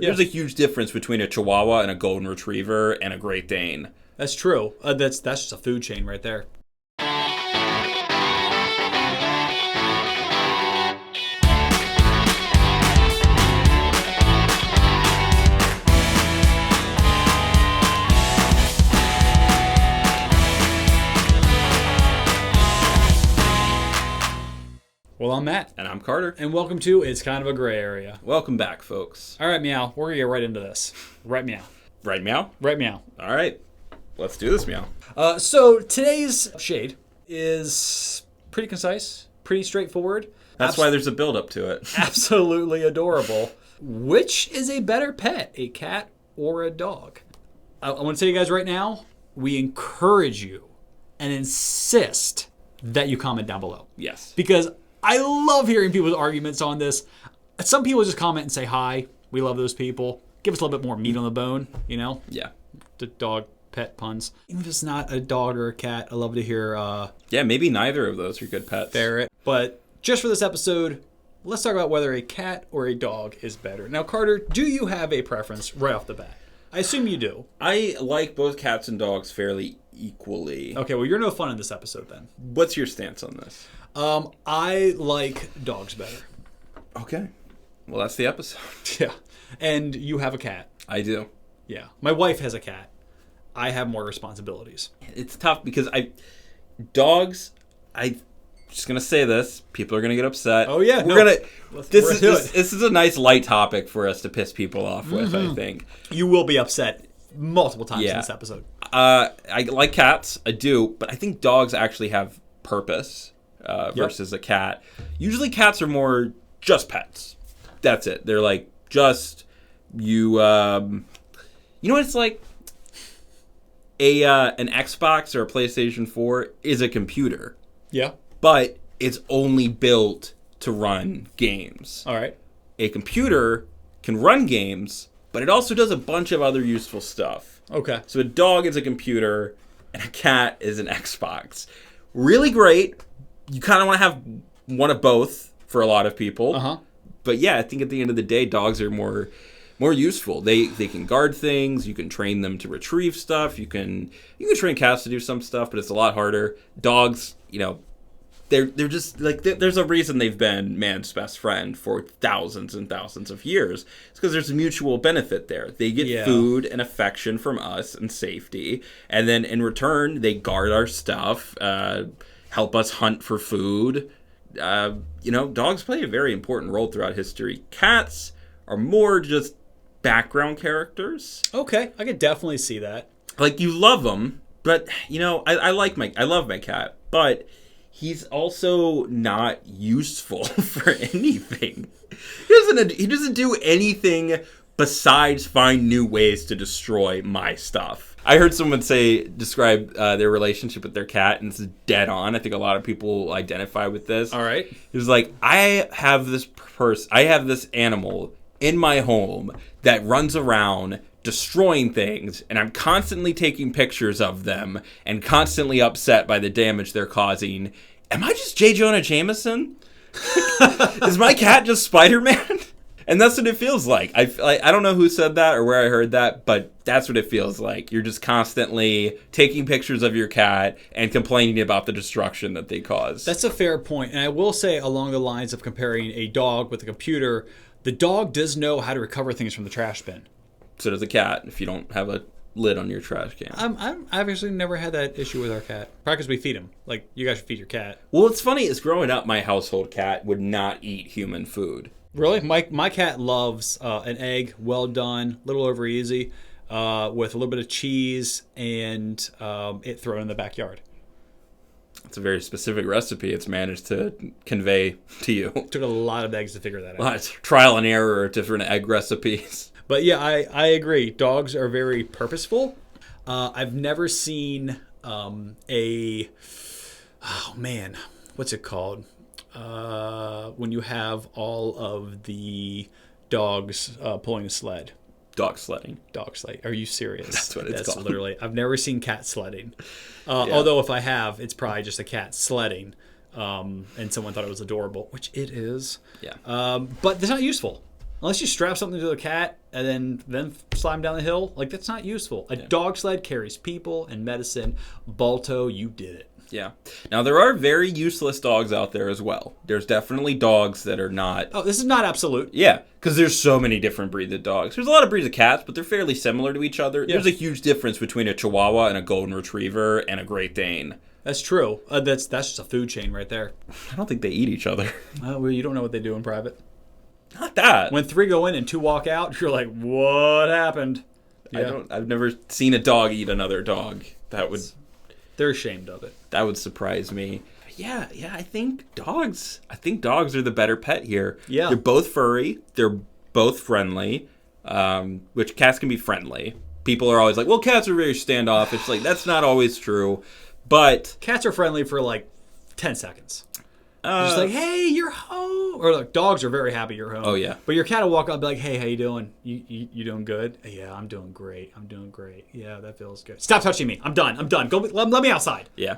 There's a huge difference between a Chihuahua and a Golden Retriever and a Great Dane. That's true. That's just a food chain right there. Well, I'm Matt. And I'm Carter. And welcome to It's Kind of a Gray Area. Welcome back, folks. All right, Meow. We're going to get right into this. Right, Meow. Right, Meow? Right, Meow. All right. Let's do this, Meow. So today's shade is pretty concise, pretty straightforward. That's why there's a build-up to it. Absolutely adorable. Which is a better pet, a cat or a dog? I want to tell you guys right now, we encourage you and insist that you comment down below. Yes. Because I love hearing people's arguments on this. Some people just comment and say hi. We love those people. Give us a little bit more meat on the bone, you know? Yeah. The dog pet puns. Even if it's not a dog or a cat, I love to hear Yeah, maybe neither of those are good pets. ferret. But just for this episode, let's talk about whether a cat or a dog is better. Now, Carter, do you have a preference right off the bat? I assume you do. I like both cats and dogs fairly equally. Okay, well, you're no fun in this episode then. What's your stance on this? I like dogs better. Okay. Well, that's the episode. Yeah. And you have a cat. I do. Yeah. My wife has a cat. I have more responsibilities. It's tough because dogs, just going to say this. People are going to get upset. Oh, yeah. This is a nice light topic for us to piss people off with, I think. You will be upset multiple times in this episode. I like cats. I do. But I think dogs actually have purpose versus a cat. Usually cats are more just pets. That's it. They're like just you. You know what it's like? An Xbox or a PlayStation 4 is a computer. Yeah. But it's only built to run games. All right. A computer can run games, but it also does a bunch of other useful stuff. Okay. So a dog is a computer, and a cat is an Xbox. Really great. You kind of want to have one of both for a lot of people. Uh-huh. But yeah, I think at the end of the day, dogs are more useful. They can guard things. You can train them to retrieve stuff. You can train cats to do some stuff, but it's a lot harder. Dogs, they're just like there's a reason they've been man's best friend for thousands and thousands of years. It's because there's a mutual benefit there. They get food and affection from us and safety, and then in return they guard our stuff, help us hunt for food. Dogs play a very important role throughout history. Cats are more just background characters. Okay, I could definitely see that. Like, you love them, but I love my cat, but he's also not useful for anything. He doesn't do anything besides find new ways to destroy my stuff. I heard someone describe their relationship with their cat, and this is dead on. I think a lot of people identify with this. All right. He was like, I have this animal in my home that runs around destroying things, and I'm constantly taking pictures of them and constantly upset by the damage they're causing. Am I just J. Jonah Jameson? Is my cat just Spider-Man? And that's what it feels like. I don't know who said that or where I heard that, but that's what it feels like. You're just constantly taking pictures of your cat and complaining about the destruction that they cause. That's a fair point. And I will say, along the lines of comparing a dog with a computer, the dog does know how to recover things from the trash bin. So does a cat if you don't have a lid on your trash can. I've actually never had that issue with our cat. Probably because we feed him. Like, you guys should feed your cat. Well, what's funny is growing up, my household cat would not eat human food. Really? My cat loves an egg, well done, a little over easy, with a little bit of cheese and it thrown in the backyard. It's a very specific recipe it's managed to convey to you. It took a lot of eggs to figure that out. A lot of trial and error of different egg recipes. But yeah, I agree. Dogs are very purposeful. I've never seen what's it called? When you have all of the dogs pulling a sled. Dog sledding. Dog sledding. Are you serious? That's what it's called. Literally. I've never seen cat sledding. Although if I have, it's probably just a cat sledding. And someone thought it was adorable, which it is. Yeah. But it's not useful. Unless you strap something to a cat and then slide down the hill, like that's not useful. A dog sled carries people and medicine. Balto, you did it. Yeah. Now, there are very useless dogs out there as well. There's definitely dogs that are not... Oh, this is not absolute. Yeah, because there's so many different breeds of dogs. There's a lot of breeds of cats, but they're fairly similar to each other. Yeah. There's a huge difference between a Chihuahua and a Golden Retriever and a Great Dane. That's true. That's just a food chain right there. I don't think they eat each other. Well, you don't know what they do in private. Not that. When 3 go in and 2 walk out, you're like, what happened? Yeah. I've never seen a dog eat another dog. They're ashamed of it. That would surprise me. Yeah, I think dogs are the better pet here. Yeah. They're both furry. They're both friendly, which cats can be friendly. People are always like, well, cats are very standoffish. Like, that's not always true. But cats are friendly for like 10 seconds. Just like, hey, you're home. Or like, dogs are very happy you're home. Oh, yeah. But your cat will walk up and be like, hey, how you doing? You doing good? Yeah, I'm doing great. Yeah, that feels good. Stop touching me. I'm done. Go. Let me outside. Yeah.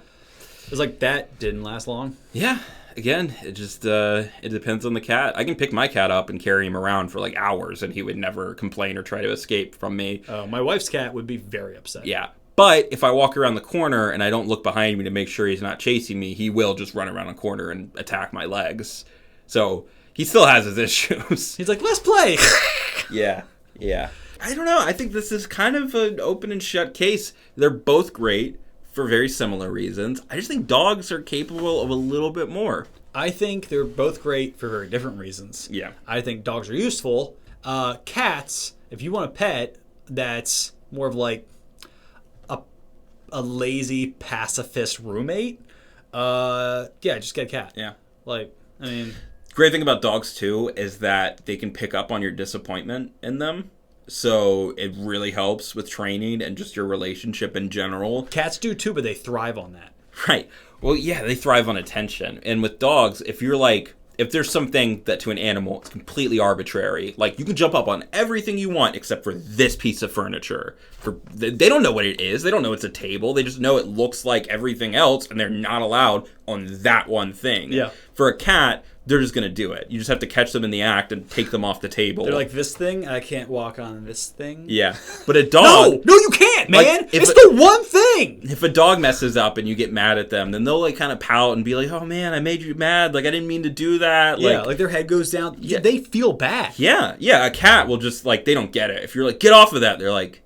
It's like, that didn't last long. Yeah. Again, it just it depends on the cat. I can pick my cat up and carry him around for like hours, and he would never complain or try to escape from me. My wife's cat would be very upset. Yeah. But if I walk around the corner and I don't look behind me to make sure he's not chasing me, he will just run around a corner and attack my legs. So he still has his issues. He's like, let's play. Yeah. I don't know. I think this is kind of an open and shut case. They're both great for very similar reasons. I just think dogs are capable of a little bit more. I think they're both great for very different reasons. Yeah. I think dogs are useful. Cats, if you want a pet that's more of like a lazy pacifist roommate, just get a cat. Yeah. Like, I mean... Great thing about dogs, too, is that they can pick up on your disappointment in them. So it really helps with training and just your relationship in general. Cats do, too, but they thrive on that. Right. Well, yeah, they thrive on attention. And with dogs, if there's something that to an animal is completely arbitrary, like you can jump up on everything you want except for this piece of furniture. They don't know what it is. They don't know it's a table. They just know it looks like everything else, and they're not allowed on that one thing. Yeah. For a cat, they're just going to do it. You just have to catch them in the act and take them off the table. They're like, this thing? I can't walk on this thing? Yeah. But a dog... No, you can't, man! Like, it's the one thing! If a dog messes up and you get mad at them, then they'll like kind of pout and be like, oh man, I made you mad. Like, I didn't mean to do that. Yeah, like their head goes down. Yeah. They feel bad. Yeah. A cat will just, like, they don't get it. If you're like, get off of that, they're like...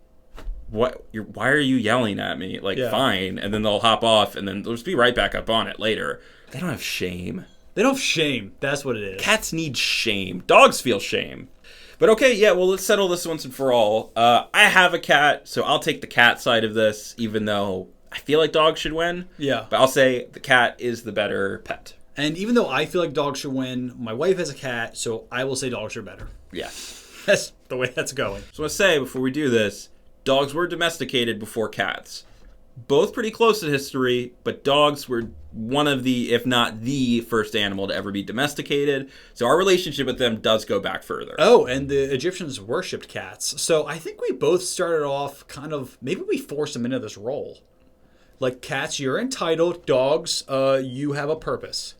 Why are you yelling at me? Like, fine. And then they'll hop off, and then they'll just be right back up on it later. They don't have shame. They don't have shame. That's what it is. Cats need shame. Dogs feel shame. But okay, yeah, well, let's settle this once and for all. I have a cat, so I'll take the cat side of this, even though I feel like dogs should win. Yeah. But I'll say the cat is the better pet. And even though I feel like dogs should win, my wife has a cat, so I will say dogs are better. Yeah. That's the way that's going. So I want to say, before we do this, dogs were domesticated before cats. Both pretty close in history, but dogs were one of the, if not the first animal to ever be domesticated. So our relationship with them does go back further. Oh, and the Egyptians worshipped cats. So I think we both started off kind of, maybe we forced them into this role. Like, cats, you're entitled. Dogs, you have a purpose.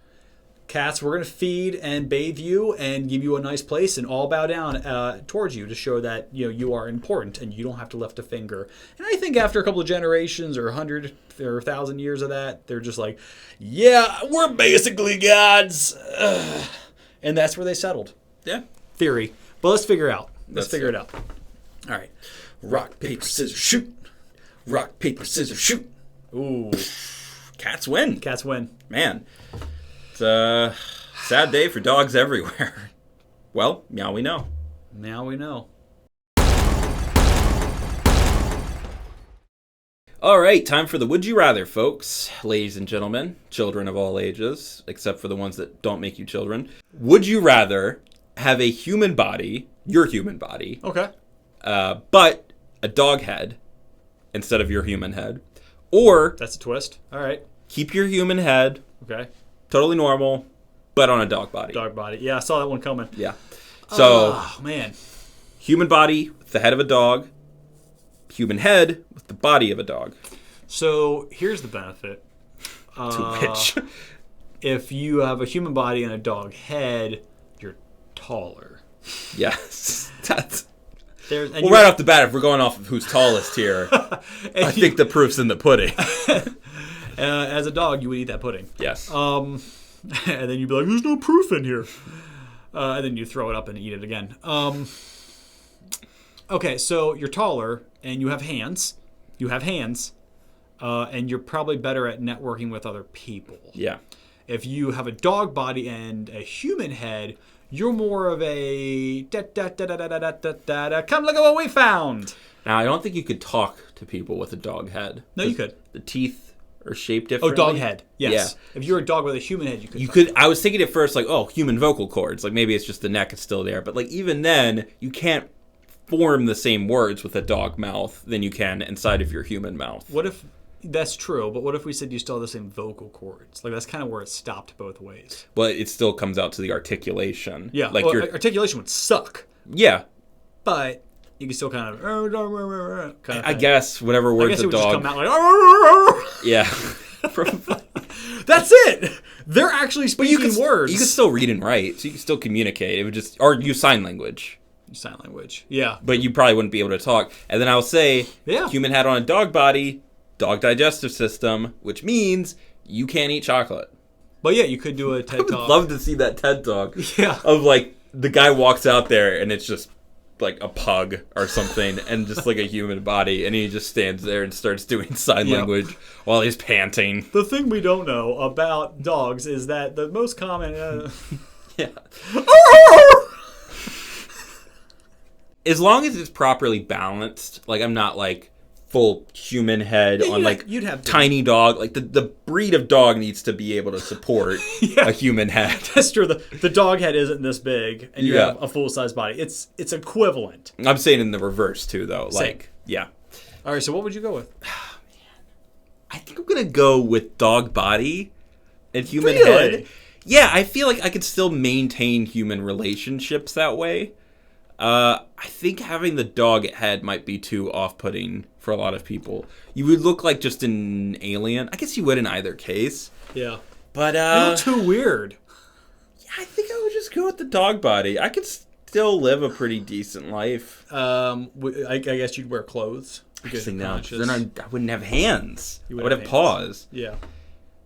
Cats, we're going to feed and bathe you and give you a nice place and all bow down towards you to show that you are important and you don't have to lift a finger. And I think after a couple of generations or 100 or 1,000 years of that, they're just like, yeah, we're basically gods. Ugh. And that's where they settled. Yeah. Theory. But let's figure it out. Let's figure it out. All right. Rock, paper, scissors, shoot. Rock, paper, scissors, shoot. Ooh. Cats win. Cats win. Man. It's a sad day for dogs everywhere. Well, now we know. Now we know. All right, time for the Would You Rather, folks. Ladies and gentlemen, children of all ages, except for the ones that don't make you children. Would you rather have a human body, your human body, okay, but a dog head instead of your human head, or... That's a twist. All right. Keep your human head... Okay. Totally normal, but on a dog body. Dog body. Yeah, I saw that one coming. Yeah. So, oh, man. Human body with the head of a dog. Human head with the body of a dog. So, here's the benefit. To which? If you have a human body and a dog head, you're taller. Yes. That's... Well, right off the bat, if we're going off of who's tallest here, I think the proof's in the pudding. As a dog, you would eat that pudding. Yes. And then you'd be like, there's no proof in here. And then you throw it up and eat it again. Okay, so you're taller and you have hands. And you're probably better at networking with other people. Yeah. If you have a dog body and a human head, you're more of a come look at what we found. Now, I don't think you could talk to people with a dog head. No, you could. The teeth are shaped differently. Oh, dog head. Yes. Yeah. If you're a dog with a human head, you could. You could. I was thinking at first, like, oh, human vocal cords. Like, maybe it's just the neck is still there. But, like, even then, you can't form the same words with a dog mouth than you can inside of your human mouth. What if... That's true, but what if we said you still have the same vocal cords? Like, that's kind of where it stopped both ways. But it still comes out to the articulation. Yeah, like well, articulation would suck. Yeah. But you can still kind of... I guess whatever words I guess a it would dog... just come out like... Yeah. That's it! They're actually speaking words. You could still read and write, so you could still communicate. It would just... Or use sign language. Sign language, yeah. But you probably wouldn't be able to talk. And then I'll say, yeah. Human head on a dog body... Dog digestive system, which means you can't eat chocolate. But yeah, you could do a TED Talk. I would love to see that TED Talk. Yeah. Of like, the guy walks out there and it's just like a pug or something and just like a human body and he just stands there and starts doing sign language while he's panting. The thing we don't know about dogs is that the most common... Yeah. As long as it's properly balanced, like I'm not like... full human head on like you'd have tiny dog. Like the breed of dog needs to be able to support a human head. That's true. The dog head isn't this big, and you have a full size body. It's equivalent. I'm saying in the reverse too, though. Like yeah. All right. So what would you go with? Oh, man. I think I'm gonna go with dog body and human head. Yeah, I feel like I could still maintain human relationships that way. I think having the dog head might be too off-putting for a lot of people. You would look like just an alien. I guess you would in either case. Yeah. But, you look too weird. Yeah, I think I would just go with the dog body. I could still live a pretty decent life. I guess you'd wear clothes. Actually, no. Then I wouldn't have hands. I would have hands. paws. Yeah.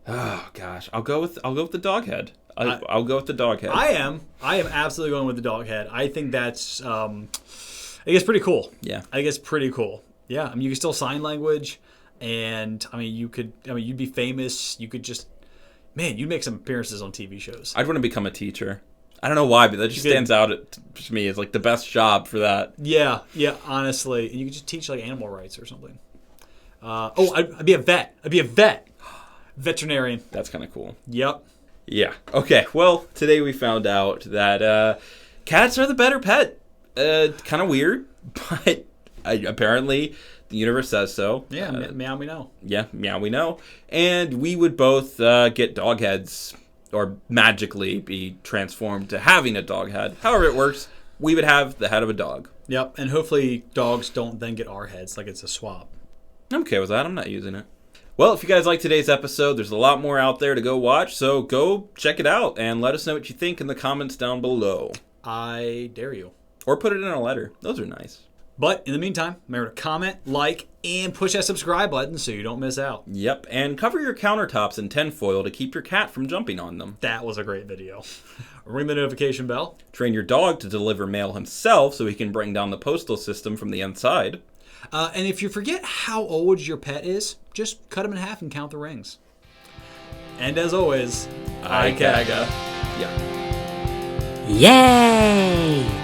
Oh, gosh. I'll go with the dog head. I'll go with the dog head. I am absolutely going with the dog head. I think that's, I think it's pretty cool. Yeah. I think it's pretty cool. Yeah. I mean, you can still sign language, and I mean, you'd be famous. You could just, man, you'd make some appearances on TV shows. I'd want to become a teacher. I don't know why, but that just stands out to me as like the best job for that. Yeah. Yeah. Honestly, and you could just teach like animal rights or something. I'd be a vet. Veterinarian. That's kind of cool. Yep. Yeah. Okay. Well, today we found out that cats are the better pet. Kind of weird, but apparently the universe says so. Yeah. Meow, we know. Yeah. Meow, we know. And we would both get dog heads or magically be transformed to having a dog head. However it works, we would have the head of a dog. Yep. And hopefully dogs don't then get our heads like it's a swap. I'm okay with that. I'm not using it. Well, if you guys like today's episode, there's a lot more out there to go watch, so go check it out and let us know what you think in the comments down below. I dare you. Or put it in a letter. Those are nice. But in the meantime, remember to comment, like, and push that subscribe button so you don't miss out. Yep, and cover your countertops in tinfoil to keep your cat from jumping on them. That was a great video. Ring the notification bell. Train your dog to deliver mail himself so he can bring down the postal system from the inside. And if you forget how old your pet is, just cut them in half and count the rings. And as always, IKAGA. Yeah. Yay!